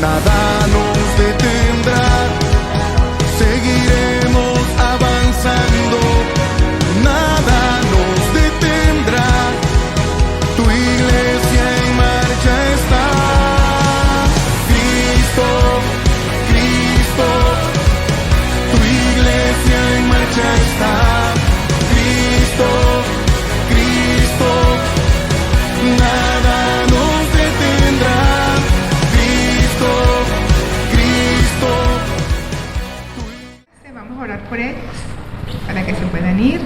nada nos detendrá. Seguiremos avanzando, nada nos detendrá. Tu iglesia en marcha está. Cristo, Cristo, tu iglesia en marcha está. Cristo, Cristo, nada nos detendrá. Cristo, Cristo. Vamos a orar por ellos para que se puedan ir.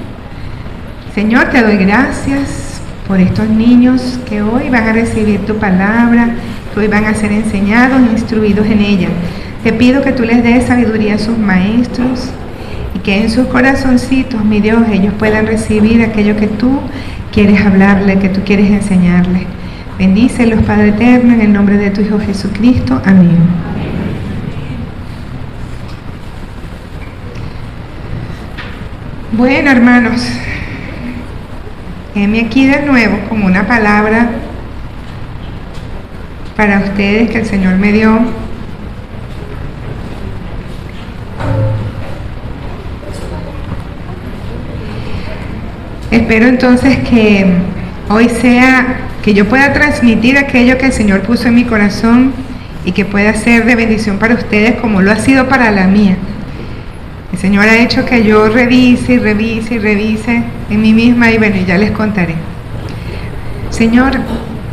Señor, te doy gracias por estos niños que hoy van a recibir tu palabra, que hoy van a ser enseñados e instruidos en ella. Te pido que tú les des sabiduría a sus maestros y que en sus corazoncitos, mi Dios, ellos puedan recibir aquello que tú quieres hablarle, que tú quieres enseñarle. Bendícelos, Padre eterno, en el nombre de tu Hijo Jesucristo. Amén. Bueno, hermanos, heme aquí de nuevo con una palabra para ustedes que el Señor me dio. Espero entonces que hoy sea, que yo pueda transmitir aquello que el Señor puso en mi corazón y que pueda ser de bendición para ustedes como lo ha sido para la mía. El Señor ha hecho que yo revise y revise y revise en mí misma y bueno, ya les contaré. Señor,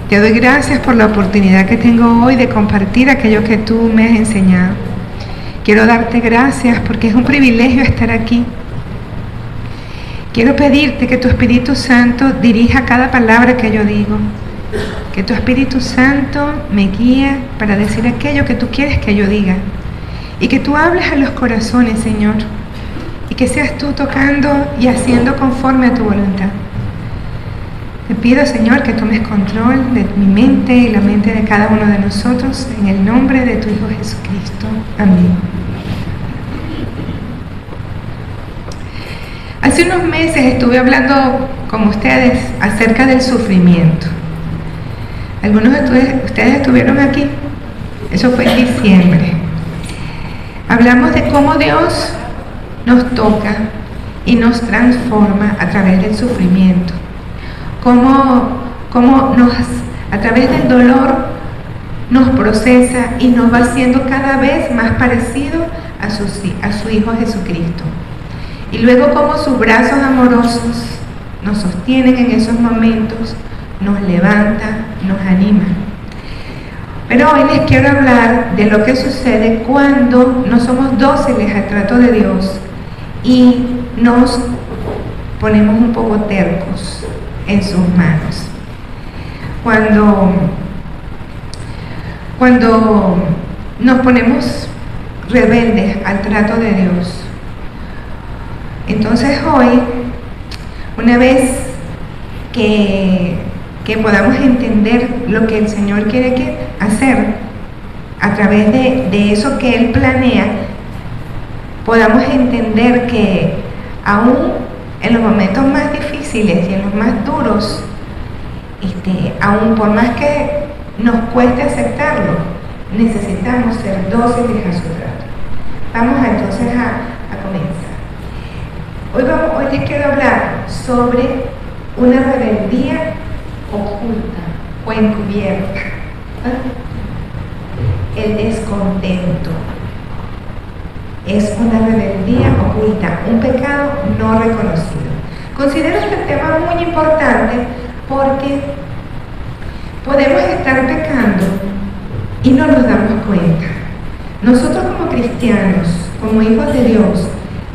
te doy gracias por la oportunidad que tengo hoy de compartir aquello que tú me has enseñado. Quiero darte gracias porque es un privilegio estar aquí. Quiero pedirte que tu Espíritu Santo dirija cada palabra que yo digo. Que tu Espíritu Santo me guíe para decir aquello que tú quieres que yo diga. Y que tú hables a los corazones, Señor, y que seas tú tocando y haciendo conforme a tu voluntad. Te pido, Señor, que tomes control de mi mente y la mente de cada uno de nosotros, en el nombre de tu Hijo Jesucristo. Amén. Hace unos meses estuve hablando con ustedes acerca del sufrimiento. Algunos de ustedes estuvieron aquí. Eso fue en diciembre. Hablamos de cómo Dios nos toca y nos transforma a través del sufrimiento. Cómo a través del dolor nos procesa y nos va haciendo cada vez más parecido a su Hijo Jesucristo. Y luego cómo sus brazos amorosos nos sostienen en esos momentos, nos levanta, nos anima. Pero hoy les quiero hablar de lo que sucede cuando no somos dóciles al trato de Dios y nos ponemos un poco tercos en sus manos. Cuando nos ponemos rebeldes al trato de Dios. Entonces hoy, una vez que podamos entender lo que el Señor quiere hacer a través de eso que Él planea, podamos entender que aún en los momentos más difíciles y en los más duros, aún por más que nos cueste aceptarlo, necesitamos ser dóciles a su trato. Vamos entonces a comenzar. Hoy les quiero hablar sobre una rebeldía oculta o encubierta. El descontento es una rebeldía oculta, un pecado no reconocido. Considero este tema muy importante porque podemos estar pecando y no nos damos cuenta. Nosotros como cristianos, como hijos de Dios,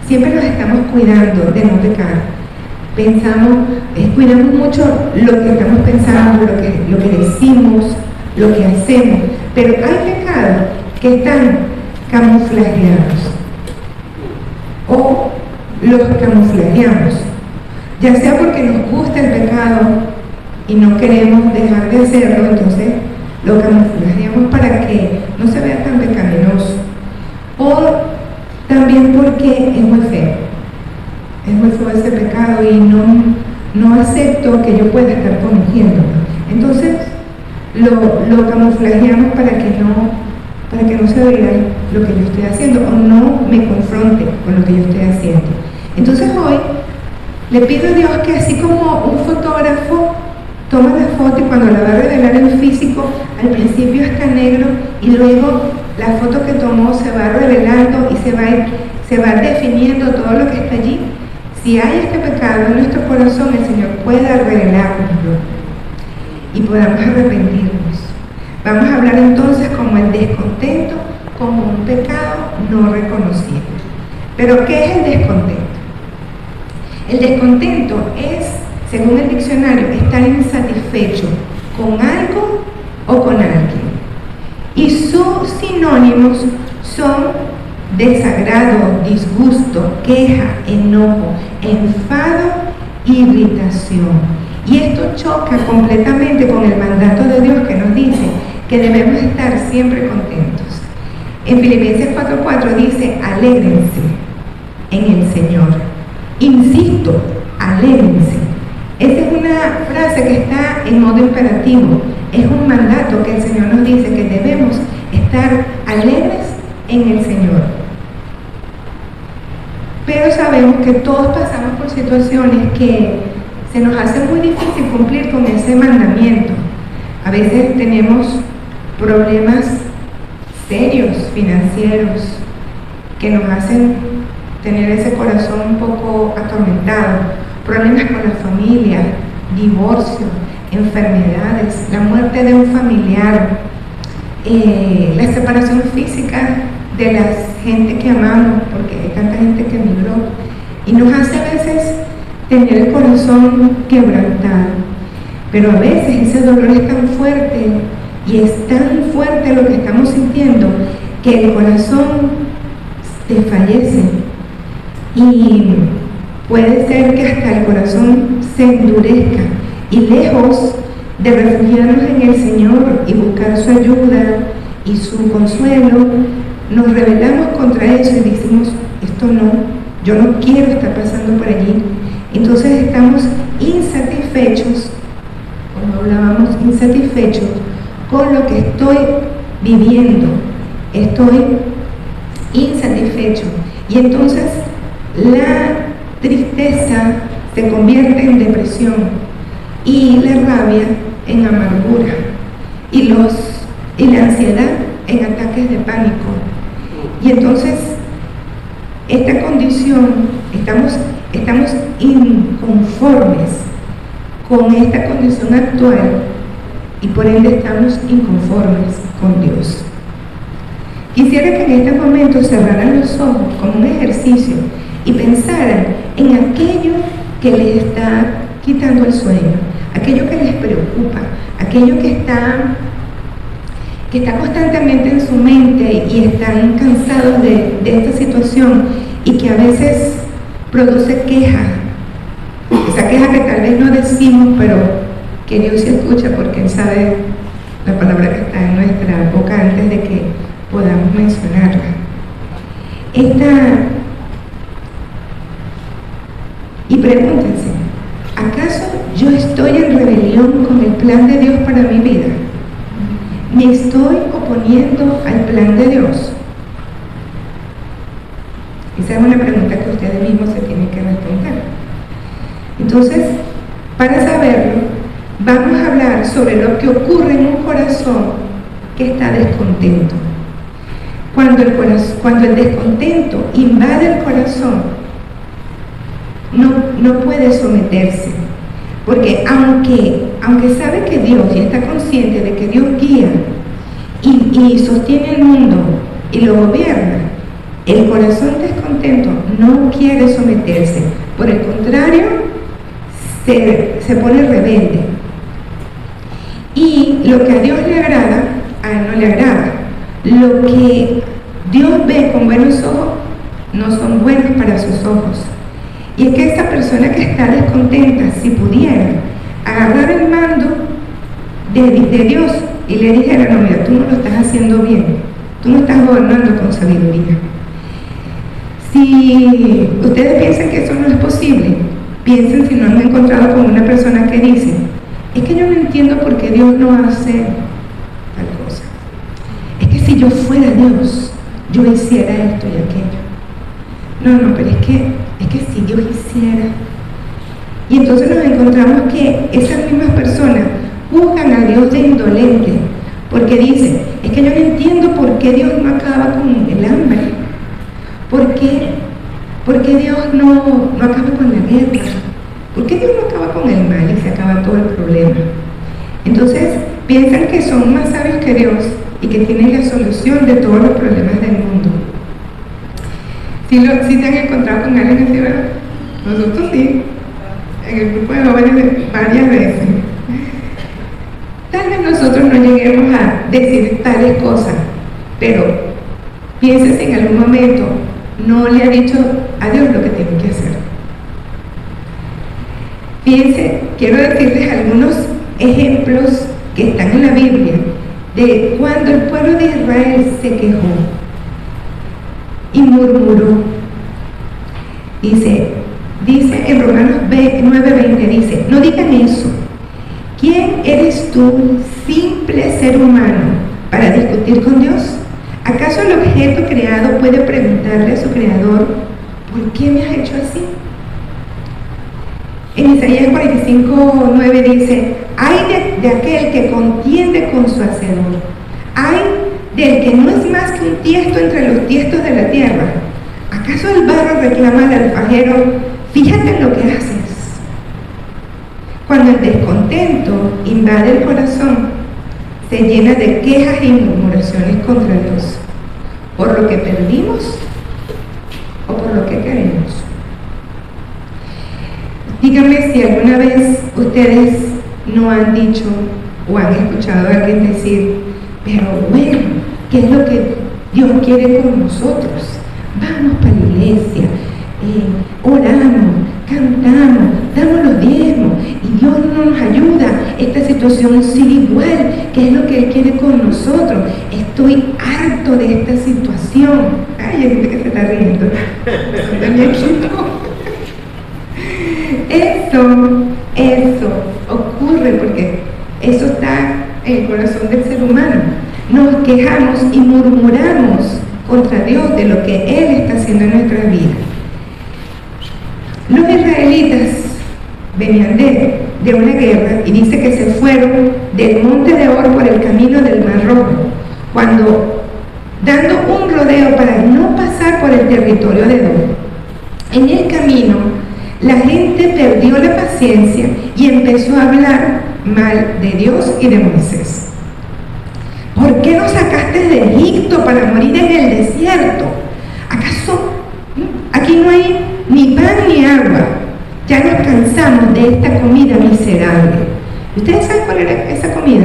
siempre nos estamos cuidando de no pecar. Cuidamos mucho lo que estamos pensando, lo que decimos, lo que hacemos, pero hay pecados que están camuflajeados o los camuflajeamos, ya sea porque nos gusta el pecado y no queremos dejar de hacerlo, entonces lo camuflajeamos para que no se vea tan pecaminoso, o también porque es muy feo. Es muy feo ese pecado y no acepto que yo pueda estar cometiendo. Entonces lo camuflajeamos para que no se vea lo que yo estoy haciendo o no me confronte con lo que yo estoy haciendo. Entonces hoy le pido a Dios que así como un fotógrafo toma la foto y cuando la va a revelar en físico, al principio está negro y luego la foto que tomó se va revelando y se va definiendo todo lo que está allí. Si hay este pecado en nuestro corazón, el Señor pueda revelárnoslo y podamos arrepentirnos. Vamos a hablar entonces como el descontento, como un pecado no reconocido. Pero ¿qué es el descontento? El descontento es, según el diccionario, estar insatisfecho con algo o con alguien. Y sus sinónimos son desagrado, disgusto, queja, enojo, enfado, irritación. Y esto choca completamente con el mandato de Dios que nos dice que debemos estar siempre contentos. En Filipenses 4:4 dice, alégrense en el Señor. Insisto, alégrense. Esa es una frase que está en modo imperativo. Es un mandato que el Señor nos dice que debemos estar alegres en el Señor. Pero sabemos que todos pasamos por situaciones que se nos hace muy difícil cumplir con ese mandamiento. A veces tenemos problemas serios, financieros, que nos hacen tener ese corazón un poco atormentado, problemas con la familia, divorcio, enfermedades, la muerte de un familiar, la separación física de la gente que amamos, porque hay tanta gente que emigró, y nos hace a veces tener el corazón quebrantado. Pero a veces ese dolor es tan fuerte y es tan fuerte lo que estamos sintiendo que el corazón desfallece y puede ser que hasta el corazón se endurezca y lejos de refugiarnos en el Señor y buscar su ayuda y su consuelo, nos rebelamos contra eso y decimos, esto no, yo no quiero estar pasando por allí. Entonces estamos insatisfechos, como hablábamos, insatisfechos con lo que estoy viviendo. Estoy insatisfecho. Y entonces la tristeza se convierte en depresión y la rabia en amargura y la ansiedad en ataques de pánico. Y entonces esta condición, estamos inconformes con esta condición actual y por ende estamos inconformes con Dios. Quisiera que en este momento cerraran los ojos como un ejercicio y pensaran en aquello que les está quitando el sueño, aquello que les preocupa, aquello que está constantemente en su mente y están cansados de esta situación y que a veces produce queja, esa queja que tal vez no decimos, pero que Dios sí escucha porque Él sabe la palabra que está en nuestra boca antes de que podamos mencionarla. Y pregúntense, ¿acaso yo estoy en rebelión con el plan de Dios para mi vida? ¿Me estoy oponiendo al plan de Dios? Esa es una pregunta que ustedes mismos se tienen que responder. Entonces, para saberlo, vamos a hablar sobre lo que ocurre en un corazón que está descontento. Cuando el descontento invade el corazón, no puede someterse. Porque aunque sabe que Dios y está consciente de que Dios guía y sostiene el mundo y lo gobierna, el corazón descontento no quiere someterse. Por el contrario, se pone rebelde. Y lo que a Dios le agrada, a Él no le agrada. Lo que Dios ve con buenos ojos, no son buenos para sus ojos. Y es que esta persona que está descontenta, si pudiera agarrar el mando de Dios y le dijera, no, mira, tú no lo estás haciendo bien, tú no estás gobernando con sabiduría. Si ustedes piensan que eso no es posible, piensen si no han encontrado con una persona que dice, es que yo no entiendo por qué Dios no hace tal cosa. Es que si yo fuera Dios, yo hiciera esto y aquello. No, pero es que si Dios hiciera. Y entonces nos encontramos que esas mismas personas juzgan a Dios de indolente, porque dicen, es que yo no entiendo por qué Dios no acaba con el hambre, por qué Dios no acaba con la guerra, por qué Dios no acaba con el mal y se acaba todo el problema. Entonces piensan que son más sabios que Dios y que tienen la solución de todos los problemas del mundo. ¿Sí se han encontrado con alguien así, verdad? Nosotros sí, en el grupo de jóvenes varias veces. Tal vez nosotros no lleguemos a decir tales cosas, pero piensa si en algún momento no le ha dicho a Dios lo que tiene que hacer. Piense, quiero decirles algunos ejemplos que están en la Biblia de cuando el pueblo de Israel se quejó y murmuró. Dice en Romanos 9:20, dice, no digan eso. ¿Quién eres tú, simple ser humano, para discutir con Dios? ¿Acaso el objeto creado puede preguntarle a su creador, ¿por qué me has hecho así? En Isaías 45:9 dice, ay de aquel que contiende con su hacedor, ay del que no es más que un tiesto entre los tiestos de la tierra. ¿Acaso el barro reclama al alfajero, fíjate en lo que haces? Cuando el descontento invade el corazón, se llena de quejas y murmuraciones contra Dios, por lo que perdimos o por lo que queremos. Díganme si alguna vez ustedes no han dicho o han escuchado a alguien decir, pero bueno, ¿qué es lo que Dios quiere con nosotros? Vamos para la iglesia, oramos, cantamos, damos los diezmos y Dios no nos ayuda. Esta situación sigue igual. ¿Qué es lo que Él quiere con nosotros? Estoy harto de esta situación. Ay, hay gente que se está riendo. De mi equipo. Eso ocurre porque eso está en el corazón del ser humano. Nos quejamos y murmuramos contra Dios de lo que Él está haciendo en nuestra vida. Los israelitas venían de una guerra y dice que se fueron del monte de Or por el camino del Mar Rojo, cuando dando un rodeo para no pasar por el territorio de Edom. En el camino la gente perdió la paciencia y empezó a hablar mal de Dios y de Moisés. ¿Por qué nos sacaste de Egipto para morir en el desierto? ¿Acaso aquí no hay ni pan ni agua? Ya nos cansamos de esta comida miserable. ¿Ustedes saben cuál era esa comida?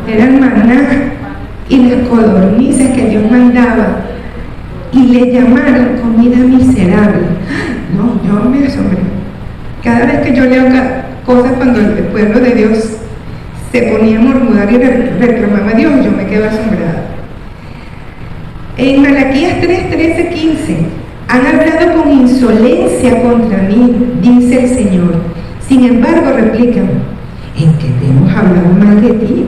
Era el maná y las codornices que Dios mandaba, y le llamaron comida miserable. No, yo me asombré. Cada vez que yo leo cosas cuando el pueblo de Dios se ponía a murmurar y reclamaba a Dios, yo me quedo asombrada. En Malaquías 3:13-15, han hablado con insolencia contra mí, dice el Señor. Sin embargo, replican, ¿en qué te hemos hablado mal de ti?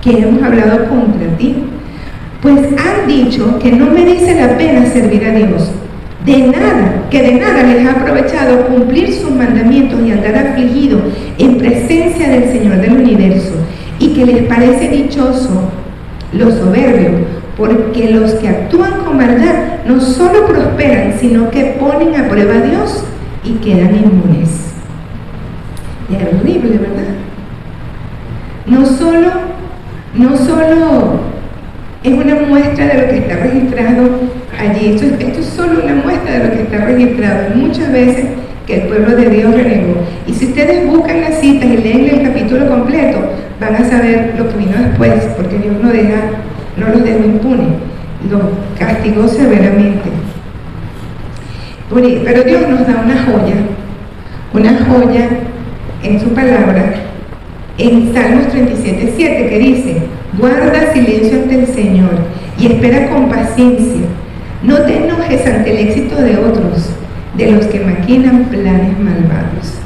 ¿Qué hemos hablado contra ti? Pues han dicho que no merece la pena servir a Dios, de nada les ha aprovechado cumplir sus mandamientos y andar afligido en presencia del Señor del universo, y que les parece dichoso los soberbios, porque los que actúan con maldad no solo prosperan, sino que ponen a prueba a Dios y quedan inmunes. Terrible, ¿verdad? No solo es una muestra de lo que está registrado allí, esto es solo una muestra de lo que está registrado. Muchas veces que el pueblo de Dios renegó. Y si ustedes buscan las citas y leen el capítulo completo, van a saber lo que vino después, porque Dios no los dejó impunes, los castigó severamente. Pero Dios nos da una joya en su palabra, en Salmos 37:7, que dice, guarda silencio ante el Señor y espera con paciencia. No te enojes ante el éxito de otros, de los que maquinan planes malvados.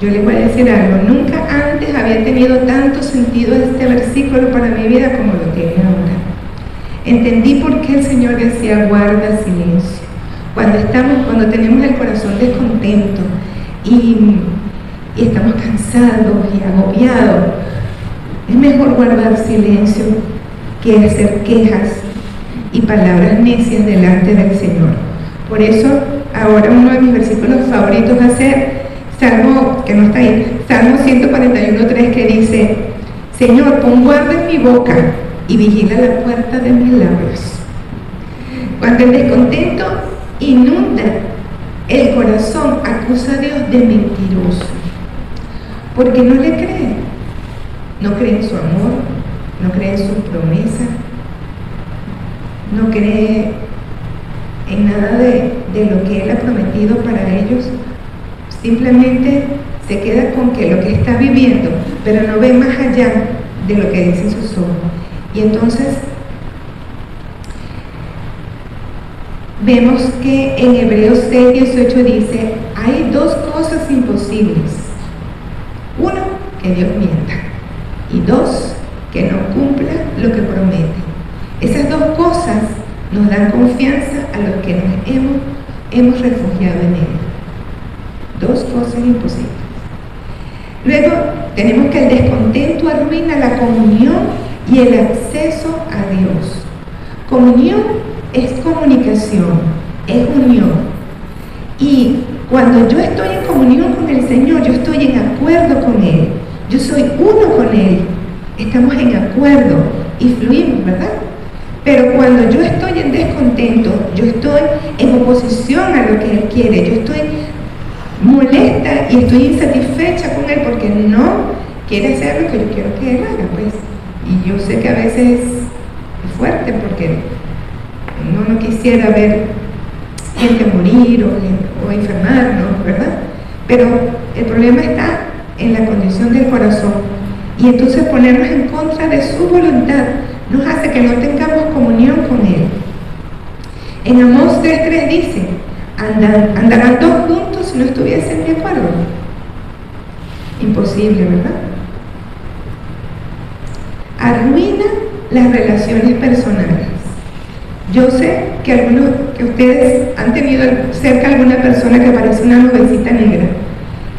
Yo les voy a decir algo, nunca antes había tenido tanto sentido este versículo para mi vida como lo tiene ahora. Entendí por qué el Señor decía guarda silencio. Cuando tenemos el corazón descontento y estamos cansados y agobiados, es mejor guardar silencio que hacer quejas y palabras necias delante del Señor. Por eso, ahora uno de mis versículos favoritos va a ser Salmo, que no está ahí, Salmo 141:3, que dice: Señor, pon guarda en mi boca y vigila la puerta de mis labios. Cuando el descontento inunda el corazón, acusa a Dios de mentiroso, porque no le cree. No cree en su amor, no cree en sus promesas, no cree en nada de lo que Él ha prometido para ellos. Simplemente se queda con que lo que está viviendo, pero no ve más allá de lo que dicen sus ojos. Y entonces vemos que en Hebreos 6:18 dice: hay dos cosas imposibles. Uno, que Dios mienta. Y dos, que no cumpla lo que promete. Esas dos cosas nos dan confianza a los que nos hemos refugiado en Él. Dos cosas imposibles. Luego tenemos que el descontento arruina la comunión y el acceso a Dios. Comunión es comunicación, es unión. Y cuando yo estoy en comunión con el Señor, yo estoy en acuerdo con Él. Yo soy uno con Él. Estamos en acuerdo y fluimos, ¿verdad? Pero cuando yo estoy en descontento, yo estoy en oposición a lo que Él quiere, yo estoy molesta y estoy insatisfecha con Él porque no quiere hacer lo que yo quiero que Él haga, pues. Y yo sé que a veces es fuerte porque uno no quisiera ver gente morir o enfermarnos, ¿verdad? Pero el problema está en la condición del corazón. Y entonces ponernos en contra de su voluntad nos hace que no tengamos comunión con Él. En Amós 3:3 dice: andarán dos juntos si no estuviesen de acuerdo. Imposible, ¿verdad? Arruina las relaciones personales. Yo sé que ustedes han tenido cerca alguna persona que parece una nubecita negra,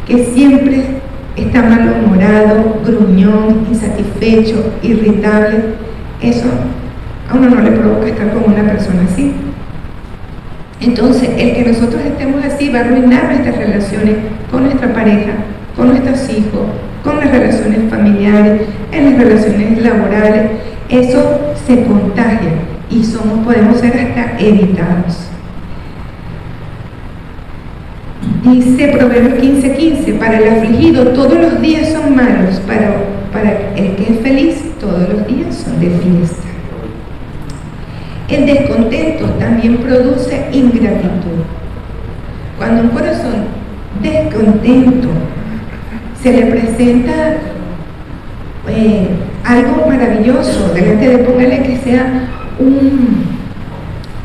que siempre está malhumorado, gruñón, insatisfecho, irritable. Eso a uno no le provoca estar con una persona así. Entonces, el que nosotros estemos así va a arruinar nuestras relaciones con nuestra pareja, con nuestros hijos, con las relaciones familiares, en las relaciones laborales. Eso se contagia y podemos ser hasta evitados. Dice Proverbios 15:15: para el afligido todos los días son malos, para el que es feliz todos los días son de fiesta. El descontento también produce ingratitud. Cuando un corazón descontento se le presenta algo maravilloso delante de, póngale que sea un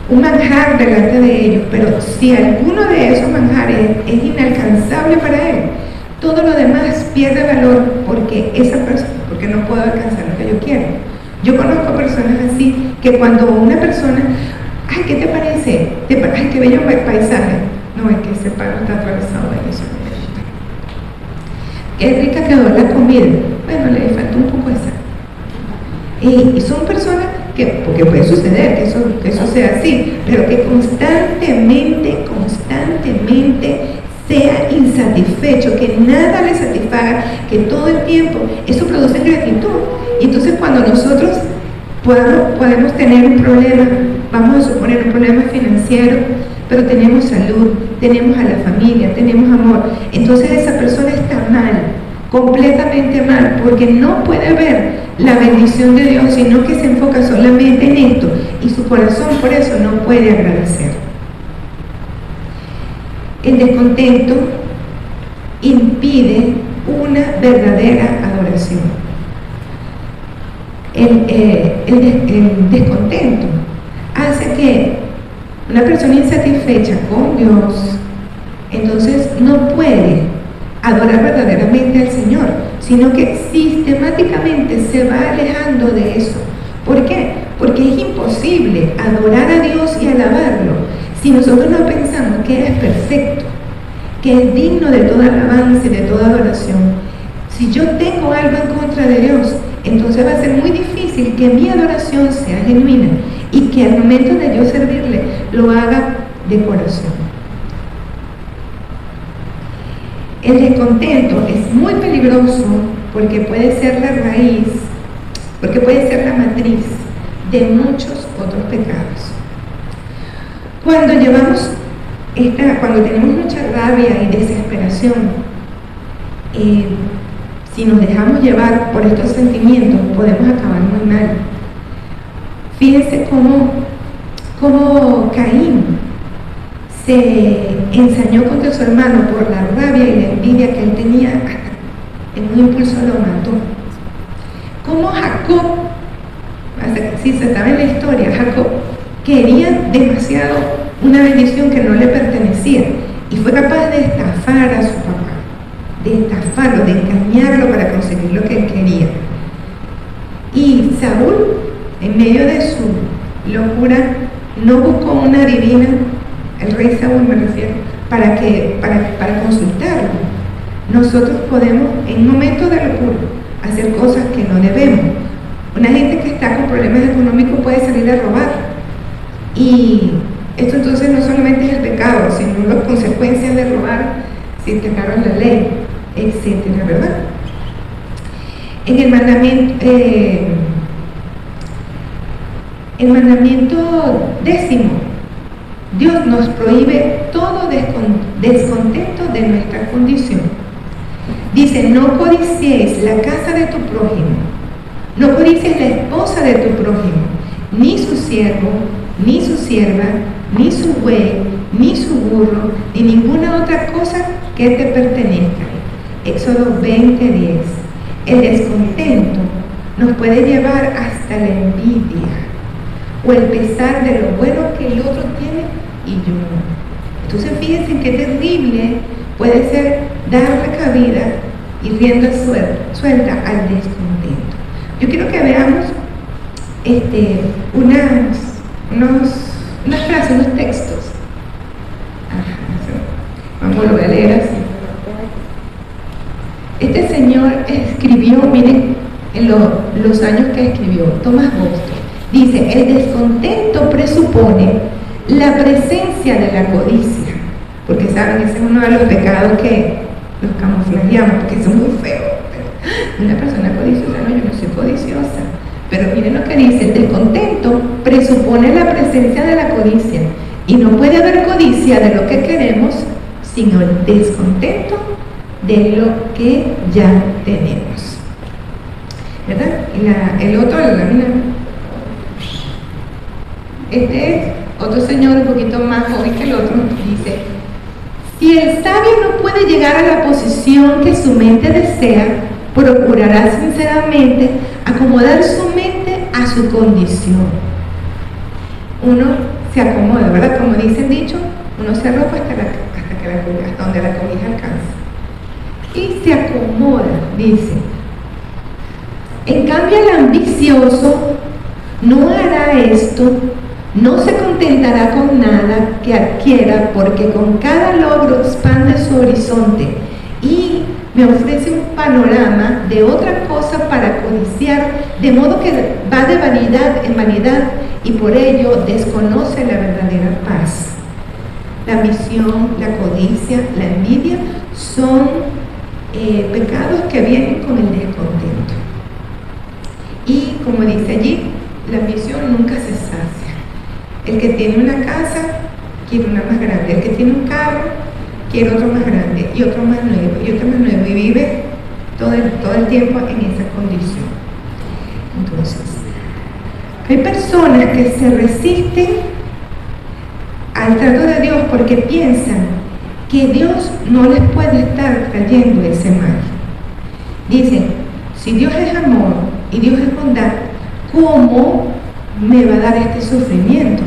manjar delante de ellos, pero si alguno de esos manjares es inalcanzable para él, todo lo demás pierde valor porque no puedo alcanzar lo que yo quiero. Yo conozco personas así que cuando una persona, ay, ¿qué te parece? Ay, qué bello paisaje. No, es que ese palo está atravesado ahí, eso no me gusta. Qué rica quedó la comida. Bueno, le faltó un poco de sal. Y son personas porque puede suceder que eso sea así, pero que constantemente sea insatisfecho, que nada le satisfaga, que todo el tiempo, eso produce ingratitud. Y entonces cuando nosotros podemos tener un problema, vamos a suponer un problema financiero, pero tenemos salud, tenemos a la familia, tenemos amor, entonces esa persona está mal, completamente mal, porque no puede ver la bendición de Dios, sino que se enfoca solamente en esto, y su corazón por eso no puede agradecer. El descontento impide una verdadera adoración. El descontento hace que una persona insatisfecha con Dios, entonces no puede adorar verdaderamente al Señor, sino que sistemáticamente se va alejando de eso. ¿Por qué? Porque porque es imposible adorar a Dios y alabarlo si nosotros no pensamos que es perfecto, que es digno de toda alabanza y de toda adoración. Si yo tengo algo en contra de Dios, entonces va a ser muy difícil que mi adoración sea genuina y que al momento de yo servirle lo haga de corazón. El descontento es muy peligroso porque puede ser la raíz, porque puede ser la matriz de muchos otros pecados. Cuando tenemos mucha rabia y desesperación, si nos dejamos llevar por estos sentimientos, podemos acabar muy mal. Fíjense cómo Caín se ensañó contra su hermano por la rabia y la envidia que él tenía, hasta en un impulso lo mató. Como Jacob, si se sabe en la historia, Jacob quería demasiado una bendición que no le pertenecía y fue capaz de estafar a su papá, de estafarlo, de engañarlo para conseguir lo que él quería. Y Saúl, en medio de su locura, no buscó una divina, el rey Saúl me refiero, para consultarlo. Nosotros podemos, en momentos de locura, hacer cosas que no debemos. Una gente que está con problemas económicos puede salir a robar. Y esto entonces no solamente es el pecado, sino las consecuencias de robar si pecaron la ley, etcétera, ¿verdad? En el mandamiento 10, Dios nos prohíbe todo descontento de nuestra condición. Dice, no codiciéis la casa de tu prójimo, no codicies la esposa de tu prójimo, ni su siervo, ni su sierva, ni su buey, ni su burro, ni ninguna otra cosa que te pertenezca. Éxodo 20:10. El descontento nos puede llevar hasta la envidia o el pesar de lo bueno que el otro tiene y yo no. Entonces fíjense qué terrible puede ser darle cabida y rienda suelta al descontento. Yo quiero que veamos unas frases, unos textos. Vamos, lo voy a leer así. Este señor escribió, miren, en los años que escribió, Thomas Boston, dice, el descontento presupone la presencia de la codicia, porque saben, ese es uno de los pecados que los camuflajeamos, porque son muy feos. Una persona codiciosa, no, yo no soy codiciosa. Pero miren lo que dice, el descontento presupone la presencia de la codicia. Y no puede haber codicia de lo que queremos, sino el descontento de lo que ya tenemos. ¿Verdad? El otro, la lámina. Este es otro señor un poquito más joven que el otro, dice, si el sabio no puede llegar a la posición que su mente desea, procurará sinceramente acomodar su mente a su condición. Uno se acomoda, ¿verdad? Como dice el dicho, uno se arropa hasta donde la cobija alcanza. Y se acomoda, dice. En cambio, el ambicioso no hará esto, no se contentará con nada que adquiera, porque con cada logro expande su horizonte y me ofrece un panorama de otra cosa para codiciar, de modo que va de vanidad en vanidad y por ello desconoce la verdadera paz. La ambición, la codicia, la envidia son pecados que vienen con el descontento. Y como dice allí, la ambición nunca se sacia. El que tiene una casa quiere una más grande, el que tiene un carro quiere otro más grande y otro más nuevo y otro más nuevo y vive todo el tiempo en esa condición. Entonces, hay personas que se resisten al trato de Dios porque piensan que Dios no les puede estar trayendo ese mal. Dicen, si Dios es amor y Dios es bondad, ¿cómo me va a dar este sufrimiento?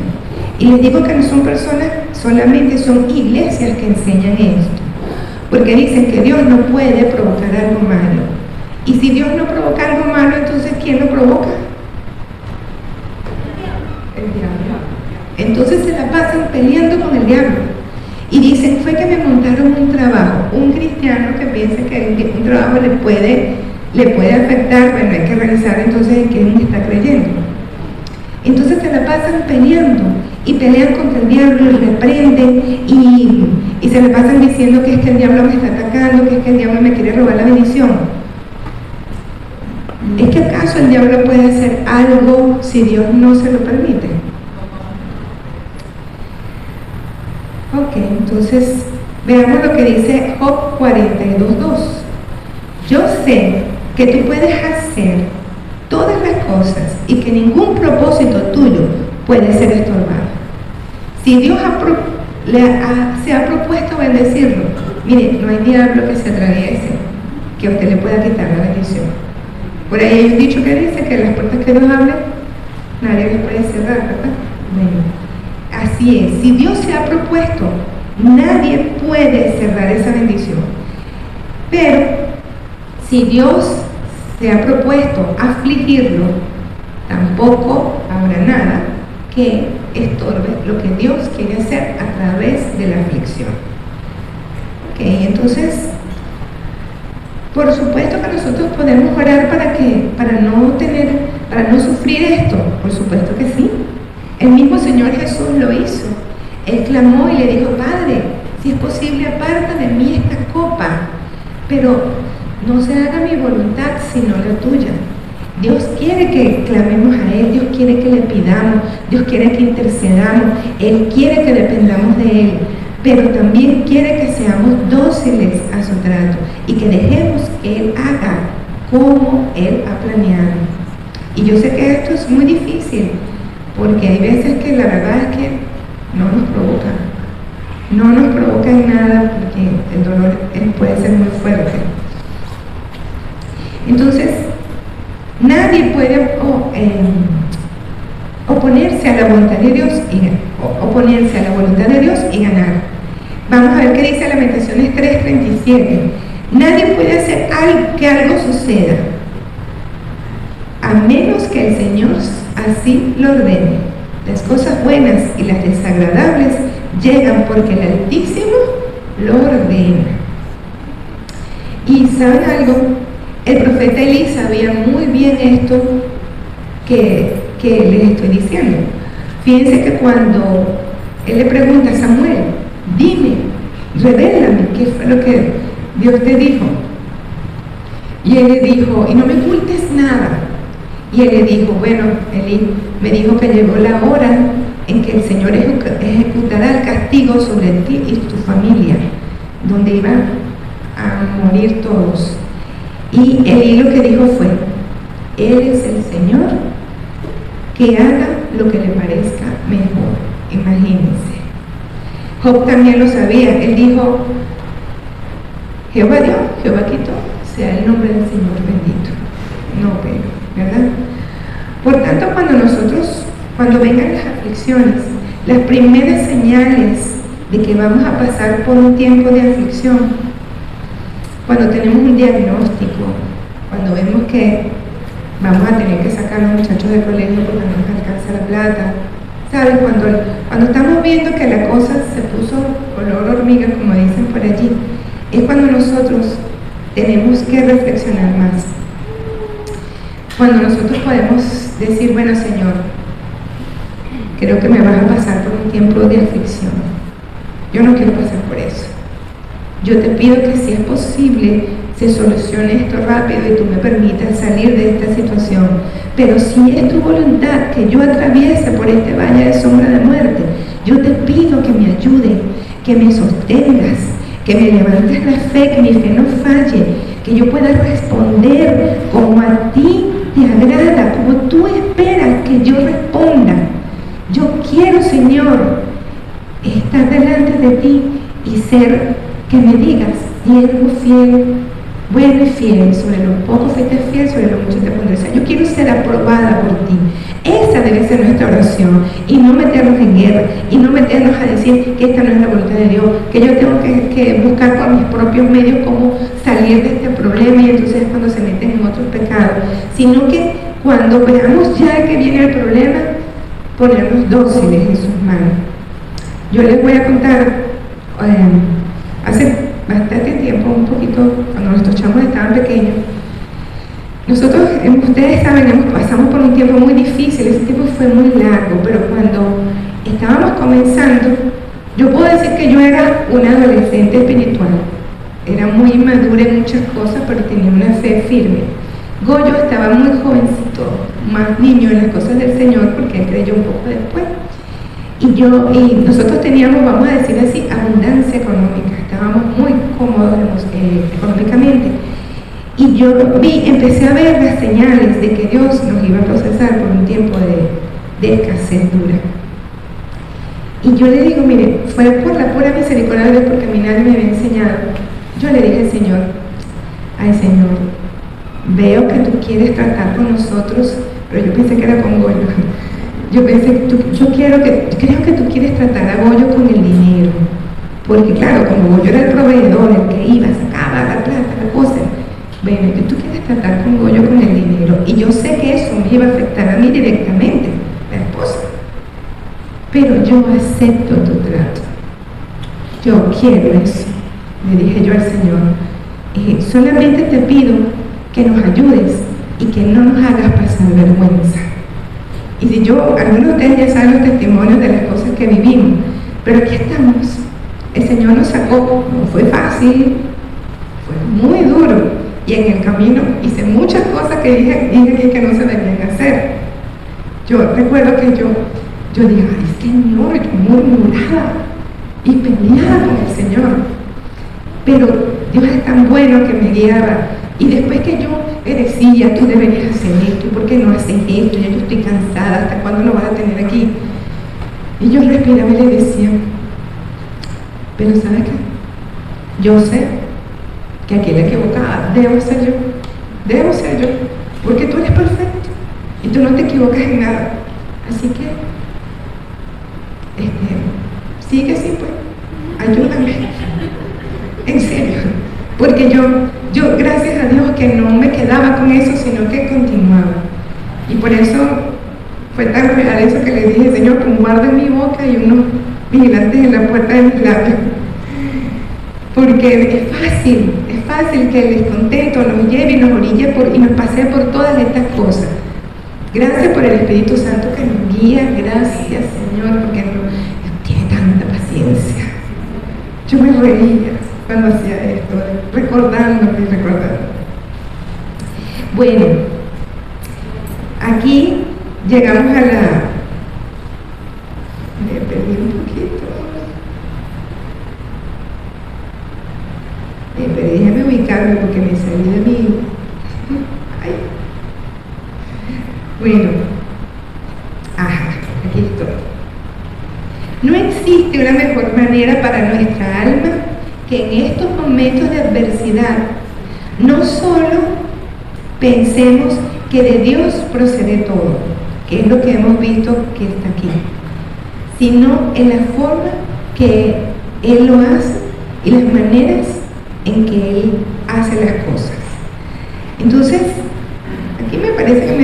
Y les digo que no son personas, solamente son iglesias que enseñan esto, porque dicen que Dios no puede provocar algo malo. Y si Dios no provoca algo malo, entonces ¿quién lo provoca? El diablo. Entonces se la pasan peleando con el diablo. Y dicen, fue que me montaron un trabajo. Un cristiano que piensa que un trabajo le puede afectar, bueno, hay que revisar entonces en quién está creyendo. Entonces se la pasan peleando y pelean contra el diablo y reprenden y se la pasan diciendo que es que el diablo me está atacando, que es que el diablo me quiere robar la bendición. ¿Es que acaso el diablo puede hacer algo si Dios no se lo permite? Ok, entonces veamos lo que dice Job 42:2. Yo sé que tú puedes hacer todas las cosas y que ningún propósito tuyo puede ser estorbado. Si Dios se ha propuesto bendecirlo, mire, no hay diablo que se atraviese que a usted le pueda quitar la bendición. Por ahí hay un dicho que dice que las puertas que Dios abre, nadie las puede cerrar, ¿verdad? Bueno, así es, si Dios se ha propuesto, nadie puede cerrar esa bendición. Pero si Dios se ha propuesto afligirlo, tampoco habrá nada que estorbe lo que Dios quiere hacer a través de la aflicción. Ok, entonces, por supuesto que nosotros podemos orar para no sufrir esto, por supuesto que sí. El mismo Señor Jesús lo hizo. Él clamó y le dijo, Padre, si es posible, aparta de mí esta copa, pero no se haga mi voluntad sino la tuya. Dios quiere que clamemos a Él, Dios quiere que le pidamos, Dios quiere que intercedamos, Él quiere que dependamos de Él, pero también quiere que seamos dóciles a su trato y que dejemos que Él haga como Él ha planeado. Y yo sé que esto es muy difícil, porque hay veces que la verdad es que no nos provoca en nada, porque el dolor puede ser muy fuerte. Entonces, nadie puede oponerse a la voluntad de Dios y ganar. Vamos a ver qué dice Lamentaciones 3:37. Nadie puede hacer que algo suceda, a menos que el Señor así lo ordene. Las cosas buenas y las desagradables llegan porque el Altísimo lo ordena. Y ¿saben algo? El profeta Elí sabía muy bien esto que les estoy diciendo. Fíjense que cuando él le pregunta a Samuel, dime, revélame qué fue lo que Dios te dijo. Y él le dijo, y no me ocultes nada. Y él le dijo, bueno, Elí me dijo que llegó la hora en que el Señor ejecutará el castigo sobre ti y tu familia, donde iban a morir todos. Y Elí lo que dijo fue, Él es el Señor, que haga lo que le parezca mejor. Imagínense. Job también lo sabía. Él dijo, Jehová dio, Jehová quitó, sea el nombre del Señor bendito. No, pero, ¿verdad? Por tanto, cuando vengan las aflicciones, las primeras señales de que vamos a pasar por un tiempo de aflicción, cuando tenemos un diagnóstico, cuando vemos que vamos a tener que sacar a los muchachos del colegio porque no nos alcanza la plata, ¿saben? Cuando estamos viendo que la cosa se puso color hormiga, como dicen por allí, es cuando nosotros tenemos que reflexionar más. Cuando nosotros podemos decir, bueno, Señor, creo que me vas a pasar por un tiempo de aflicción. Yo no quiero pasar por eso. Yo te pido que si es posible se solucione esto rápido y tú me permitas salir de esta situación. Pero si es tu voluntad que yo atraviese por este valle de sombra de muerte, yo te pido que me ayudes, que me sostengas, que me levantes la fe, que mi fe no falle, que yo pueda responder como a ti te agrada, como tú esperas que yo responda. Yo quiero, Señor, estar delante de ti y ser que me digas, siervo fiel, bueno y fiel, sobre lo poco fuiste fiel, sobre lo mucho te pondré. O sea, yo quiero ser aprobada por ti. Esa debe ser nuestra oración, y no meternos en guerra, y no meternos a decir que esta no es la voluntad de Dios, que yo tengo que buscar por mis propios medios cómo salir de este problema, y entonces es cuando se meten en otros pecados, sino que cuando veamos ya que viene el problema, ponernos dóciles en sus manos. Yo les voy a contar, hace bastante tiempo, un poquito, cuando nuestros chamos estaban pequeños, nosotros, ustedes saben, pasamos por un tiempo muy difícil, ese tiempo fue muy largo, pero cuando estábamos comenzando, yo puedo decir que yo era una adolescente espiritual, era muy inmadura en muchas cosas, pero tenía una fe firme. Goyo estaba muy jovencito, más niño en las cosas del Señor, porque él creyó un poco después. Y nosotros teníamos, vamos a decir así, abundancia económica, estábamos muy cómodos económicamente. Y yo empecé a ver las señales de que Dios nos iba a procesar por un tiempo de escasez dura. Y yo le digo, mire, fue por la pura misericordia de Dios, porque a mí nadie me había enseñado. Yo le dije al Señor, ay Señor, veo que tú quieres tratar con nosotros, pero yo pensé que era con Goyo. Yo pensé, creo que tú quieres tratar a Goyo con el dinero. Porque claro, como Goyo era el proveedor, el que iba, sacaba la plata, la cosa. Bueno, que tú quieres tratar con Goyo con el dinero. Y yo sé que eso me iba a afectar a mí directamente, la esposa. Pero yo acepto tu trato. Yo quiero eso. Le dije yo al Señor, solamente te pido que nos ayudes y que no nos hagas pasar vergüenza. Y si algunos de ustedes ya saben los testimonios de las cosas que vivimos, pero aquí estamos. El Señor nos sacó, no fue fácil, fue muy duro. Y en el camino hice muchas cosas que dije aquí que no se debían hacer. Yo recuerdo que yo dije, ay Señor, yo murmuraba y peleaba con el Señor. Pero Dios es tan bueno que me guiaba. Y después que yo le decía, tú deberías hacer esto, ¿por qué no haces esto? Ya yo estoy cansada, ¿hasta cuándo lo vas a tener aquí? Y yo respiraba y le decía, pero ¿sabes qué? Yo sé que aquí la equivocada debo ser yo, porque tú eres perfecto y tú no te equivocas en nada. Así que, sigue así pues, ayúdame, en serio, porque yo gracias a Dios que no me quedaba con eso, sino que continuaba. Y por eso fue tan real eso que le dije, Señor, pon guarda en mi boca y unos vigilantes en la puerta de mis labios. Porque es fácil que el descontento nos lleve y nos orille y nos pase por todas estas cosas. Gracias por el Espíritu Santo que nos guía, gracias Señor, porque no tiene tanta paciencia. Yo me reía cuando hacía esto, recordándome. Bueno, aquí llegamos a la... Me perdí un poquito. Pero déjame ubicarme porque me salí de mí. Ay. Bueno, aquí estoy. No existe una mejor manera para nuestra alma que en estos momentos de adversidad no solo pensemos que de Dios procede todo, que es lo que hemos visto que está aquí, sino en la forma que Él lo hace y las maneras en que Él hace las cosas. Entonces, aquí me parece que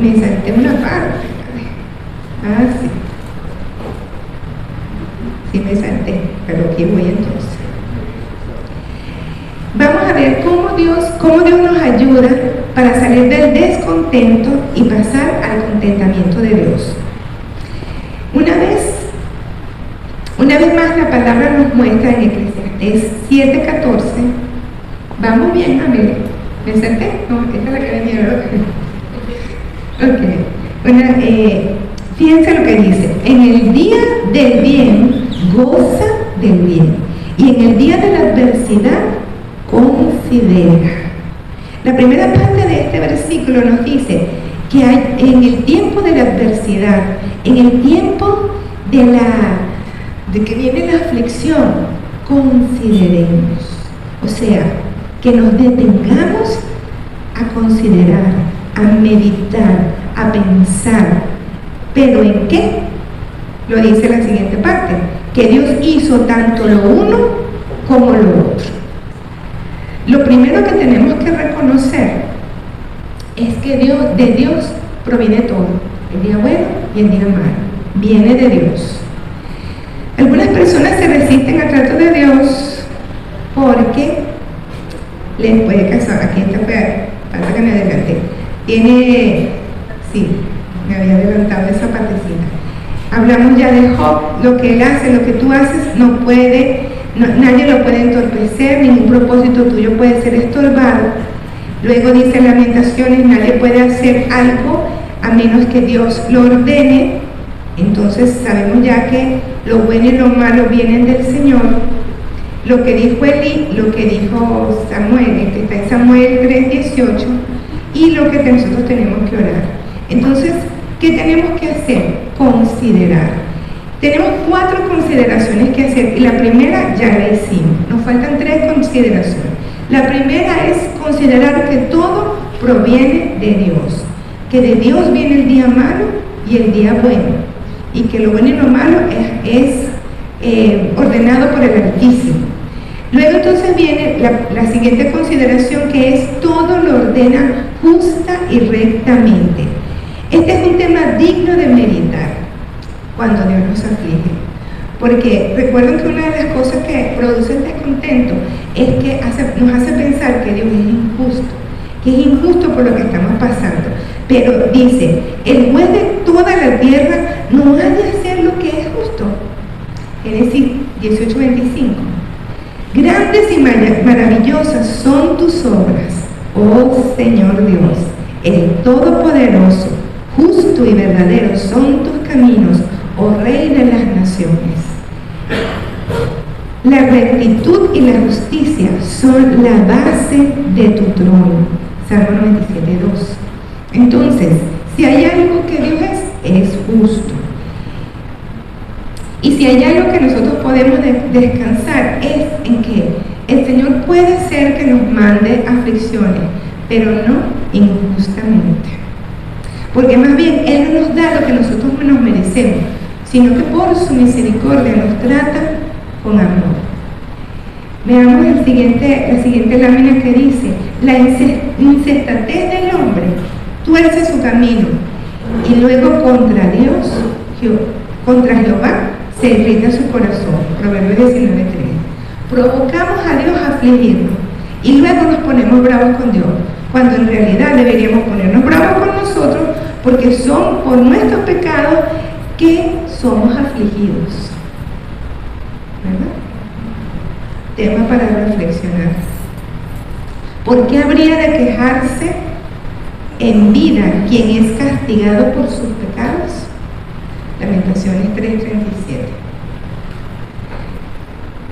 me salté una parte. Sí. Sí me salté, pero aquí voy entonces. Vamos a ver cómo Dios nos ayuda para salir del descontento y pasar al contentamiento de Dios. Una vez más la palabra nos muestra en Eclesiastés 7:14. Vamos bien, a ver. ¿Me senté? No, esta es la que venía, ¿verdad? Ok. Bueno, fíjense lo que dice. En el día del bien, goza del bien. Y en el día de la adversidad, considera. La primera parte de este versículo nos dice que en el tiempo de la adversidad, en el tiempo de que viene la aflicción, consideremos. O sea, que nos detengamos a considerar, a meditar, a pensar. ¿Pero en qué? Lo dice la siguiente parte, que Dios hizo tanto lo uno como lo otro. Lo primero que tenemos que reconocer es que de Dios proviene todo, el día bueno y el día malo. viene de Dios. Algunas personas se resisten al trato de Dios porque les puede causar, aquí está, falta que me adelante, sí, me había adelantado esa partecita. Hablamos ya de Job, lo que él hace, lo que tú haces, nadie lo puede entorpecer, ningún propósito tuyo puede ser estorbado. Luego dice Lamentaciones, nadie puede hacer algo a menos que Dios lo ordene. Entonces sabemos ya que lo bueno y lo malo vienen del Señor. Lo que dijo Elí, lo que dijo Samuel, que está en Samuel 3:18, y lo que nosotros tenemos que orar. Entonces, ¿qué tenemos que hacer? Considerar. Tenemos 4 consideraciones que hacer, y la primera ya la hicimos. Nos faltan 3 consideraciones. La primera es considerar que todo proviene de Dios, que de Dios viene el día malo y el día bueno, y que lo bueno y lo malo es ordenado por el Altísimo. Luego entonces viene la siguiente consideración, que es todo lo ordena justa y rectamente. Este es un tema digno de meditar cuando Dios nos aflige, porque recuerden que una de las cosas que produce el descontento es que nos hace pensar que Dios es injusto por lo que estamos pasando. Pero dice, el juez de toda la tierra no ha de hacer lo que es justo. Génesis 18:25. Grandes y maravillosas son tus obras, oh Señor Dios, el Todopoderoso. Justo y verdadero son tus caminos, oh Rey de las naciones. La rectitud y la justicia son la base de tu trono. Salmo 97:2. Entonces, si hay algo que Dios es justo. Y si hay algo que nosotros podemos descansar es en que el Señor puede ser que nos mande aflicciones, pero no injustamente. Porque más bien Él no nos da lo que nosotros nos merecemos, sino que por su misericordia nos trata con amor. Veamos la siguiente lámina que dice, la insensatez del hombre tuerce su camino, y luego contra Jehová se irrita su corazón. Proverbios 19:3. Provocamos a Dios a afligirnos y luego nos ponemos bravos con Dios, cuando en realidad deberíamos ponernos bravos con nosotros, porque son por nuestros pecados que somos afligidos. ¿Verdad? Tema para reflexionar. ¿Por qué habría de quejarse en vida quien es castigado por sus pecados? Lamentaciones 3:37.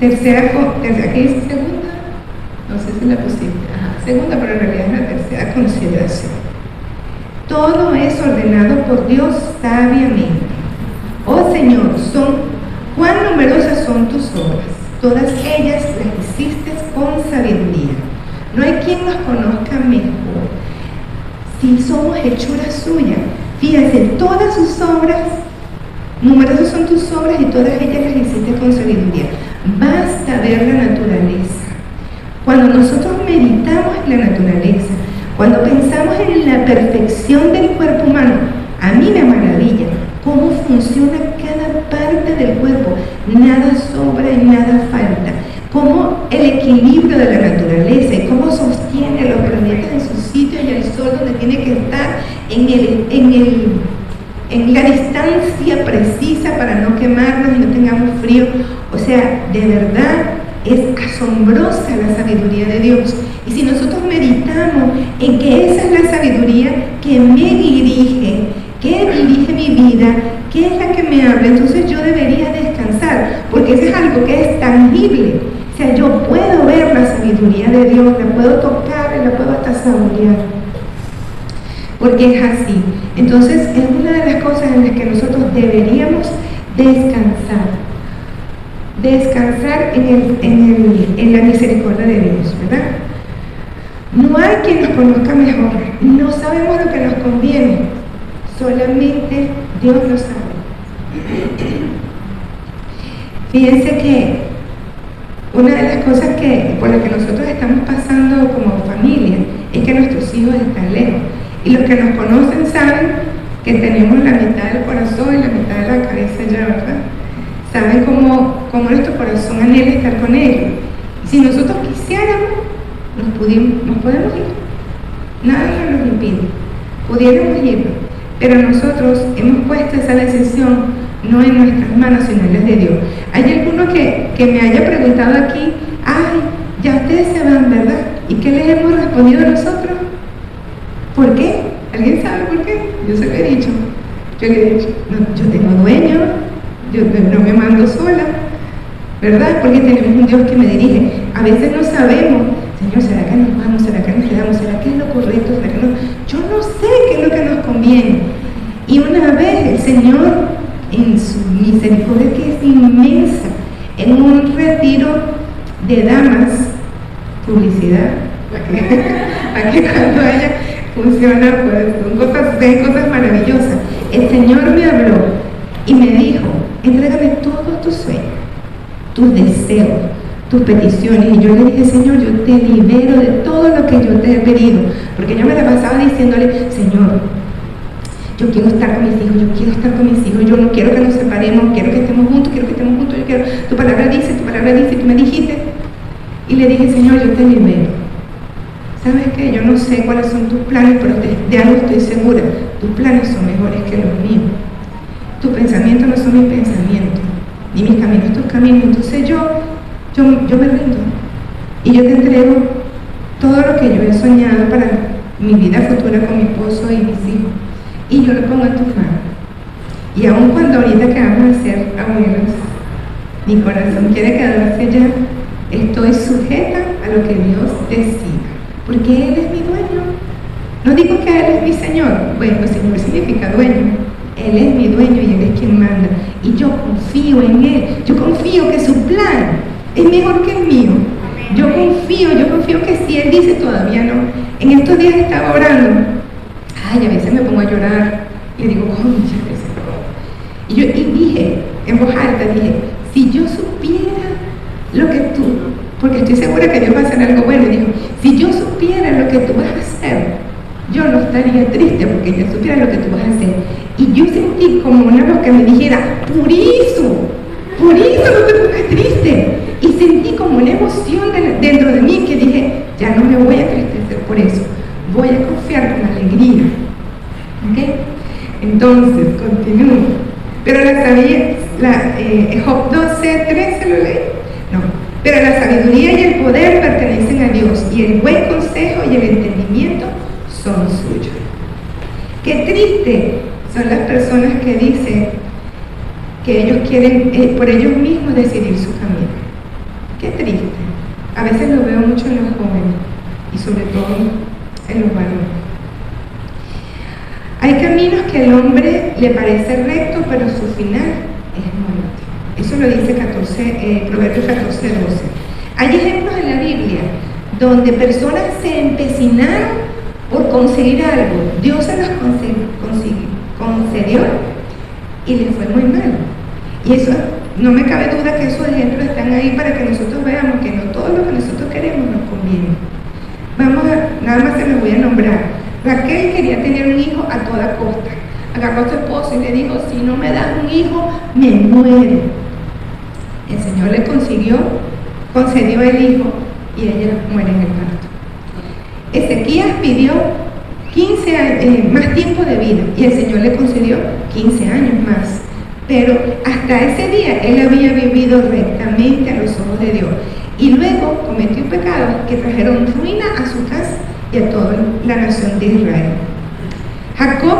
Tercera, ¿qué dice segunda? No sé si la pusiste. Segunda, pero en realidad es la tercera consideración. Todo es ordenado por Dios sabiamente. Oh Señor, cuán numerosas son tus obras. Todas ellas las hiciste con sabiduría. No hay quien nos conozca mejor. Si somos hechura suya, fíjense, todas sus obras, numerosas son tus obras y todas ellas las hiciste con sabiduría. Basta ver la naturaleza. Cuando nosotros meditamos en la naturaleza, cuando pensamos en la perfección del cuerpo humano, a mí me maravilla cómo funciona cada parte del cuerpo. Nada sobra y nada falta. Cómo el equilibrio de la naturaleza y cómo sostiene los planetas en su sitio y el sol donde tiene que estar en la distancia precisa para no quemarnos y no tengamos frío. O sea, de verdad es asombrosa la sabiduría de Dios. Y si nosotros meditamos en que esa es la sabiduría que me dirige, que dirige mi vida, que es la que me habla, entonces yo debería descansar, porque eso es algo que es tangible. O sea, yo puedo ver la sabiduría de Dios, la puedo tocar y la puedo hasta saborear, porque es así. Entonces es una de las cosas en las que nosotros deberíamos descansar en la misericordia de Dios, ¿verdad? No hay quien nos conozca mejor, no sabemos lo que nos conviene, solamente Dios lo sabe. Fíjense que una de las cosas por las que nosotros estamos pasando como familia es que nuestros hijos están lejos, y los que nos conocen saben que tenemos la mitad del corazón y la mitad de la cabeza qué sé yo, ¿verdad? Saben cómo nuestro corazón anhela estar con Él. Si nosotros quisiéramos, nos podemos ir. Nada nos lo impide. Pudiéramos irnos. Pero nosotros hemos puesto esa decisión no en nuestras manos, sino en las de Dios. Hay alguno que me haya preguntado aquí, ay, ya ustedes se van, ¿verdad? ¿Y qué les hemos respondido nosotros? ¿Por qué? ¿Alguien sabe por qué? Yo se lo he dicho. Yo le he dicho, no, yo tengo dueño, yo no me mando sola, ¿verdad? Porque tenemos un Dios que me dirige. A veces no sabemos, Señor, ¿será que nos vamos? ¿Será que nos quedamos? ¿Será que es lo correcto? ¿Será que no? Yo no sé qué es lo que nos conviene. Y una vez el Señor, en su misericordia que es inmensa, en un retiro de damas, publicidad, para que cuando haya funciona, pues son cosas maravillosas. El Señor me habló y me dijo, entrégame todos tus sueños, tus deseos, tus peticiones. Y yo le dije, Señor, yo te libero de todo lo que yo te he pedido, porque yo me la pasaba diciéndole, Señor, yo quiero estar con mis hijos, yo quiero estar con mis hijos, yo no quiero que nos separemos, quiero que estemos juntos, yo quiero, tu palabra dice, tú me dijiste. Y le dije, Señor, yo te libero. ¿Sabes qué? Yo no sé cuáles son tus planes, pero de algo estoy segura. Tus planes son mejores que los míos. Tus pensamientos no son mis pensamientos, ni mis caminos tus caminos. Entonces yo me rindo. Y yo te entrego todo lo que yo he soñado para mi vida futura con mi esposo y mis hijos. Y yo lo pongo en tus manos. Y aun cuando ahorita que vamos a ser abuelos, mi corazón quiere quedarse ya, estoy sujeta a lo que Dios decida. Porque Él es mi dueño. No digo que Él es mi Señor. Bueno, Señor significa dueño. Él es mi dueño y Él es quien manda. Y yo confío en Él. Yo confío que su plan es mejor que el mío. Yo confío que si Él dice todavía no. En estos días estaba orando. Ay, a veces me pongo a llorar. Le digo, Señor. Y dije, en voz alta, dije, si yo supiera lo que tú, porque estoy segura que Dios va a hacer algo bueno, y dijo, si yo supiera lo que tú vas a hacer, yo no estaría triste porque yo supiera lo que tú vas a hacer. Y yo sentí como una voz que me dijera, por eso no te pongas triste. Y sentí como una emoción dentro de mí que dije, ya no me voy a tristecer por eso, voy a confiar con alegría. ¿Ok? Entonces, continúo. Pero la sabía, Job 12:3, ¿se lo leí? No. Pero la sabiduría y el poder pertenecen a Dios, y el buen consejo y el entendimiento son suyos. Qué triste son las personas que dicen que ellos quieren por ellos mismos decidir su camino. Qué triste. A veces lo veo mucho en los jóvenes y sobre todo en los varones. Hay caminos que al hombre le parece recto, pero su final es muerte. Eso lo dice Proverbios 14:12. Hay ejemplos en la Biblia donde personas se empecinaron por conseguir algo. Dios se los concedió y les fue muy mal. Y eso, no me cabe duda que esos ejemplos están ahí para que nosotros veamos que no todo lo que nosotros queremos nos conviene. Nada más se los voy a nombrar. Raquel quería tener un hijo a toda costa. Agarró a su esposo y le dijo, si no me das un hijo, me muero. El Señor le concedió el hijo y ella muere en el parto. Ezequías pidió 15 años, más tiempo de vida, y el Señor le concedió 15 años más. Pero hasta ese día él había vivido rectamente a los ojos de Dios. Y luego cometió pecados que trajeron ruina a su casa y a toda la nación de Israel. Jacob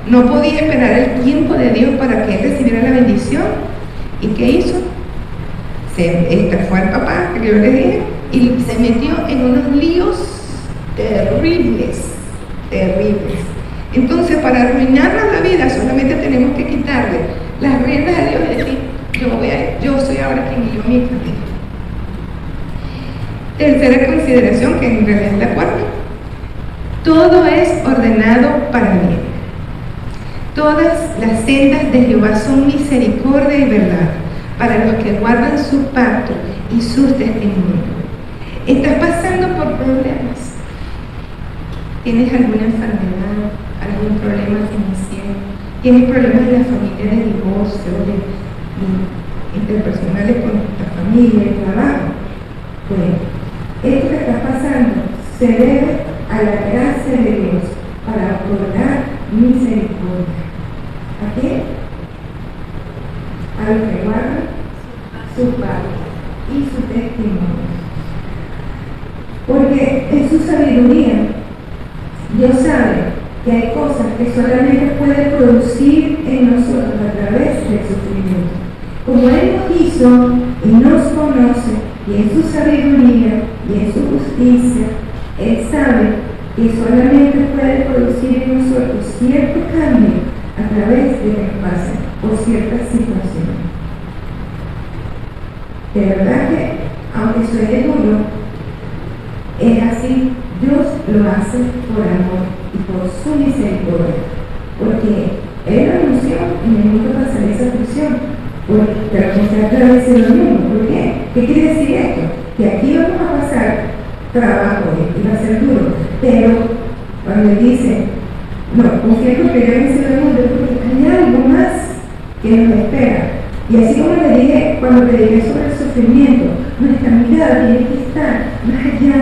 no podía esperar el tiempo de Dios para que él recibiera la bendición. ¿Y qué hizo? Fue al papá, que yo le dije, y se metió en unos líos terribles. Entonces, para arruinarnos la vida, solamente tenemos que quitarle las riendas a Dios y decir, yo soy ahora quien guío mi camino. Tercera consideración, que en realidad es la cuarta. Todo es ordenado para bien. Todas las sendas de Jehová son misericordia y verdad para los que guardan su pacto y sus testimonios. ¿Estás pasando por problemas? ¿Tienes alguna enfermedad, algún problema financiero tienen problemas en la familia de divorcio, interpersonales con la familia, el trabajo. Bueno, esto que está pasando se debe a la gracia de Dios para otorgar misericordia. ¿A quién? A los que guardan su palabra y su testimonio. Porque en su sabiduría Dios sabe que hay cosas que solamente puede producir en nosotros a través del sufrimiento. Como Él nos hizo y nos conoce, y en su sabiduría y en su justicia, Él sabe que solamente puede producir en nosotros cierto cambio a través de que nos pasen por ciertas situaciones. De verdad que, aunque suene duro, es así. Dios lo hace por amor y por su misericordia, porque Él anunció en el mundo pasará esa aflicción, pero no se atravesó lo mismo. ¿Por qué? ¿Qué quiere decir esto? Que aquí vamos a pasar trabajo y va a ser duro, pero cuando Él dice, no, confío que yo he vencido el mundo, porque hay algo más que nos espera. Y así como le dije cuando te dije sobre el sufrimiento, nuestra mirada tiene que estar más allá,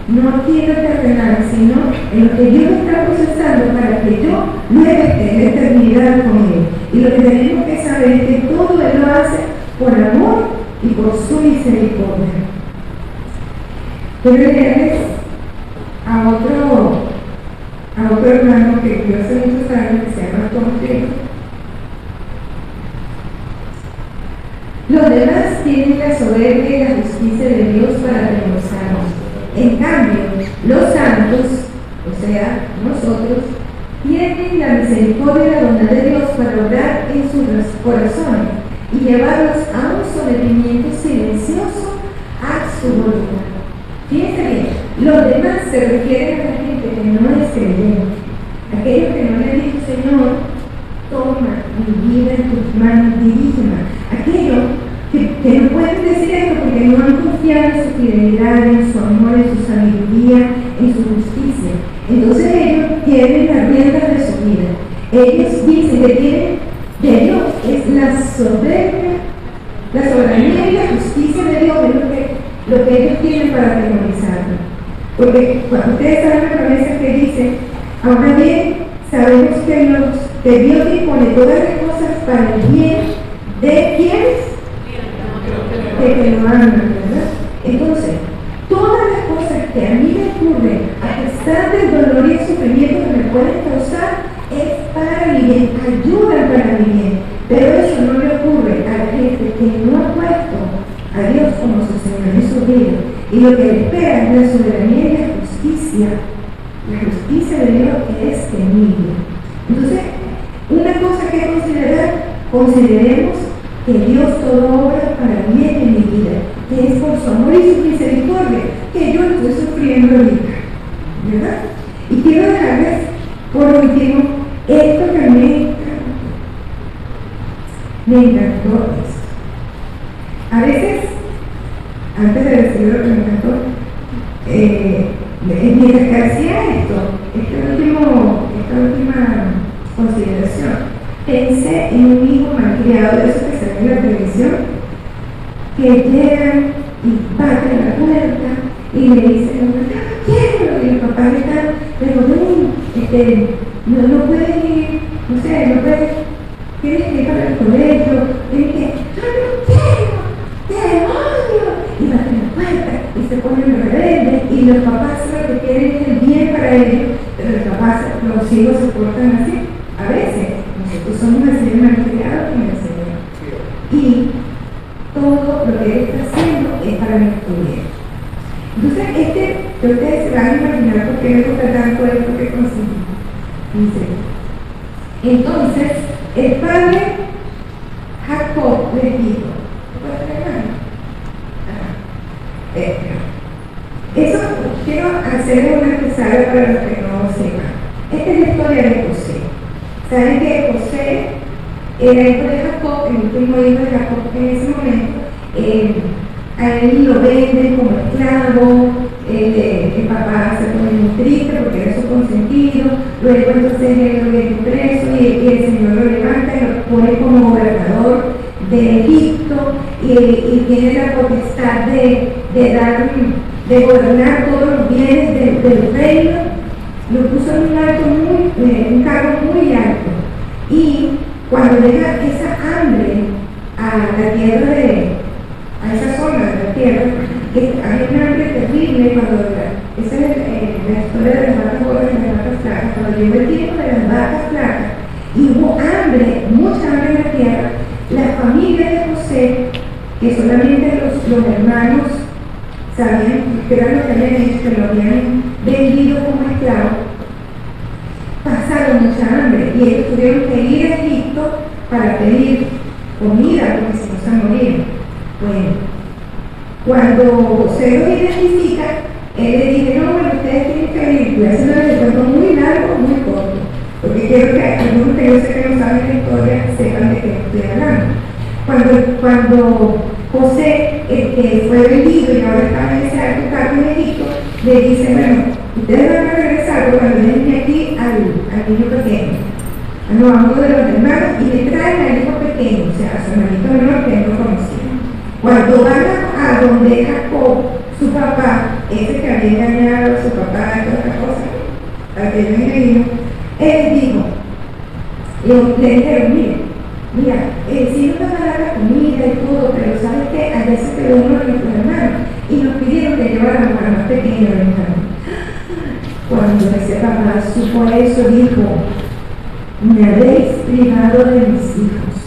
no aquí en lo terrenal, sino en lo que Dios está procesando para que yo luego esté en la eternidad con Él. Y lo que tenemos que saber es que todo Él lo hace por amor y por su misericordia. Quiero leerles a otro hermano que yo hace muchos años, que se llama Tom Cruise. Los demás tienen la soberbia y la justicia de Dios para avergonzarnos. En cambio, los santos, o sea, nosotros, tienen la misericordia y la bondad de Dios para obrar en sus corazones y llevarlos a un sometimiento silencioso a su voluntad. Fíjense bien, los demás se refieren a la gente que no es creyente, aquellos que no le han dicho, Señor, toma mi vida en tus manos, dirígeme, aquellos que no pueden decir esto porque no han confiado en su fidelidad, en su amor, en su sabiduría, en su justicia. Entonces ellos tienen las riendas de su vida. Ellos dicen que tienen de Dios es la soberbia, la soberanía y la justicia de Dios, es lo que ellos tienen para memorizarlo. Porque cuando ustedes saben la promesa que dice, ahora bien, sabemos que Dios dispone todas las cosas para el bien de quienes que lo aman, ¿verdad? Entonces, todas las cosas que a mí me ocurren, a pesar del dolor y el sufrimiento que me pueden causar, es para mi bien, ayudan para mi bien. Pero eso no le ocurre a la gente que no ha puesto a Dios como su Señor en su vida. Y lo que le espera es la soberanía y la justicia de Dios que es temible. Entonces, una cosa que consideremos que Dios todo obra para bien en mi vida, que es por su amor y su misericordia que yo estoy sufriendo ahorita, ¿verdad? Y quiero dejarles por último esto que me encantó esto. A veces, antes de decir lo que me encantó, mientras que hacía esta última consideración, pensé en un hijo malcriado de esos que se ven en la televisión, que llegan y baten la puerta y le dicen, quiero, y el papá le está, pero ven, no puedes ir, no sé, no puedes, tienes que ir para el colegio, tienes que, no quiero, te odio, y baten la puerta y se ponen rebeldes y los papás lo que quieren es el bien para ellos, pero los hijos se portan así, a veces. Nosotros somos así malcriados con el Señor. Y todo lo que Él está haciendo es para nuestro bien. Entonces, ustedes se van a imaginar por qué me gusta tanto esto que conseguimos. Dice, entonces, el padre Jacob les dijo, eso quiero hacer una empezada para los que no sepan. Esta es la historia de José. Saben que José era hijo de Jacob, el último hijo de Jacob en ese momento. a él lo venden como esclavo, el papá se pone muy triste porque era su consentido, luego entonces él lo mete preso y el Señor lo levanta y lo pone como gobernador de Egipto y tiene la potestad de gobernar todos los bienes del reino. Lo puso en un cargo muy alto. Y cuando llega esa hambre a la tierra a esa zona de la tierra, que hay un hambre terrible esa es la historia de las vacas gordas y las vacas flacas, cuando llegó el tiempo de las vacas flacas y hubo hambre, mucha hambre en la tierra, la familia de José, que solamente los hermanos sabían que eran los que habían hecho, que lo habían vendido como esclavo, pasaron mucha hambre y ellos tuvieron que ir a Egipto para pedir comida porque si no se morían. Bueno, cuando José los identifica, él le dice, no, bueno, ustedes tienen que venir. Voy a hacer un cuento muy largo, muy corto, porque quiero que algunos que yo sé que no saben la historia sepan de qué estoy hablando. Cuando José, el que fue vendido y ahora estaba en ese alto cargo en Egipto, le dice, bueno, ustedes van a regresar, pero cuando déjenme aquí al niño pequeño, a uno de los hermanos, y le traen al hijo pequeño, o sea, a su hermanito menor que él no conocía. Cuando van a donde Jacob, su papá, ese que había engañado a su papá y todas las cosas, para que venga el hijo, él dijo, le dijeron, mira, si no te van a dar la comida y todo, pero ¿sabes qué? Allá se quedó uno de nuestros hermanos y nos pidieron que lleváramos a más pequeño de los hermanos. Cuando ese papá supo eso, dijo, me habéis privado de mis hijos.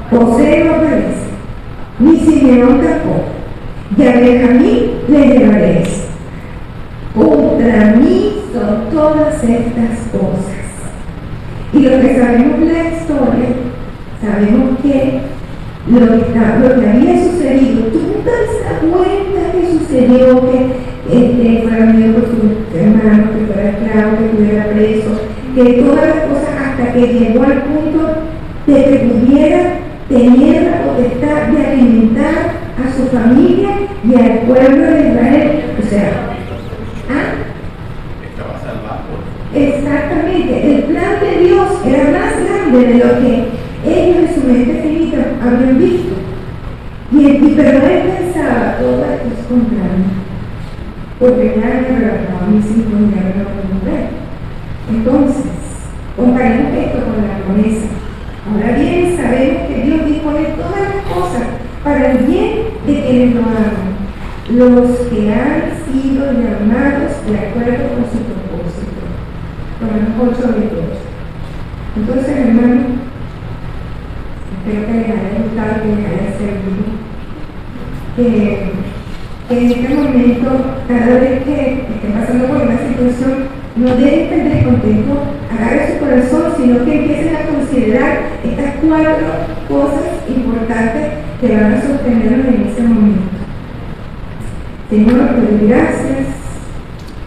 José no parece, ni Simeón tampoco, y a Benjamín le llevaréis. Contra mí son todas estas cosas. Y lo que sabemos de la historia, sabemos que lo que había sucedido, tú nunca te das cuenta que sucedió, que fuera unido por sus hermanos, que fuera esclavo, que estuviera preso, que todas las cosas hasta que llegó al punto de que pudiera tener la potestad de alimentar a su familia y al pueblo de Israel. O sea, Estaba salvado. exactamente, el plan de Dios era más grande de lo que ellos en su mente finita habían visto. Pero él pensaba, todo esto es contra mí, porque ya me regalaba mis hijos y ya me lo puedo ver. Entonces, comparemos esto con la promesa. Ahora bien, sabemos que Dios dispone todas las cosas para el bien de quienes lo aman, los que han sido llamados de acuerdo con su propósito. Romanos 8:28. Entonces, hermanos, espero que les haya gustado, que les haya servido, que en este momento, cada vez que estén pasando por una situación, no dejen el descontento agarre su corazón, sino que empiecen a considerar estas 4 cosas importantes que van a sostenernos en ese momento. Señor, te doy gracias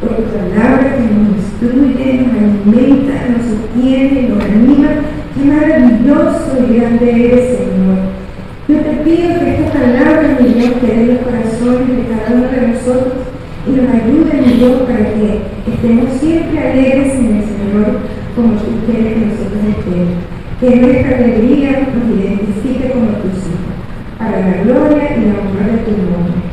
por tu palabra que nos instruye, nos alimenta, nos sostiene, nos anima. Qué maravilloso y grande eres, Señor. Yo te pido que esta palabra, mi Dios, quede en los corazones de cada uno de nosotros y nos ayude, mi Dios, para que estemos siempre alegres en el Señor, como tú quieres que nosotros estemos. Que nuestra alegría nos identifique como tus hijos, para la gloria y la honra de tu nombre.